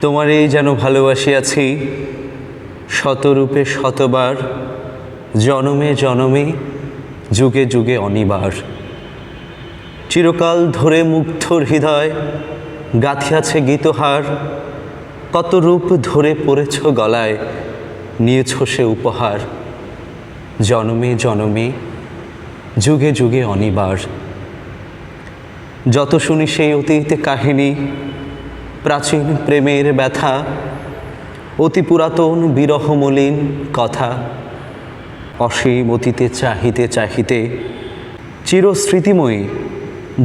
তোমারই যেন ভালোবাসিয়াছি শতরূপে শতবার, জনমে জনমে যুগে যুগে অনিবার। চিরকাল ধরে মুগ্ধ হৃদয় গাঁথিয়াছে গীতহার, কত রূপ ধরে পড়েছ গলায়, নিয়েছ সে উপহার। জনমে জনমে যুগে যুগে অনিবার। যত শুনি সেই অতীত কাহিনী, প্রাচীন প্রেমের ব্যথা, অতি পুরাতন বিরহমলিন কথা, অসীম অতীতে চাহিতে চাহিতে চিরস্মৃতিময়ী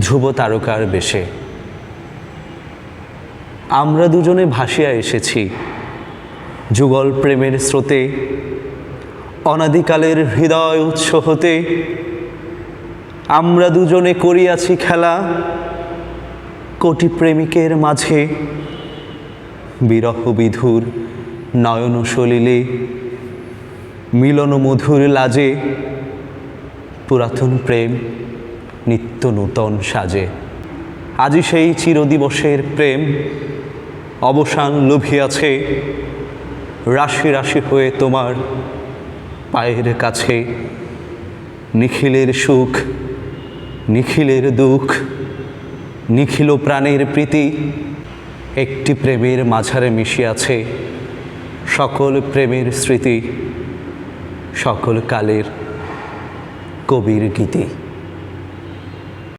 ধ্রুব তারকার বেশে আমরা দুজনে ভাসিয়া এসেছি যুগল প্রেমের স্রোতে, অনাদিকালের হৃদয় উৎস হতে। আমরা দুজনে করিয়াছি খেলা কোটি প্রেমিকের মাঝে, বিরহ বিধুর নয়ন সলিলে, মিলন মধুর লাজে, পুরাতন প্রেম নিত্য নূতন সাজে। আজি সেই চিরদিবসের প্রেম অবসান লভিয়াছে, রাশি রাশি হয়ে তোমার পায়ের কাছে। নিখিলের সুখ নিখিলের দুঃখ, নিখিল প্রাণের প্রীতি, একটি প্রেমের মাঝারে মিশিয়াছে সকল প্রেমের স্মৃতি, সকল কালের কবির গীতি।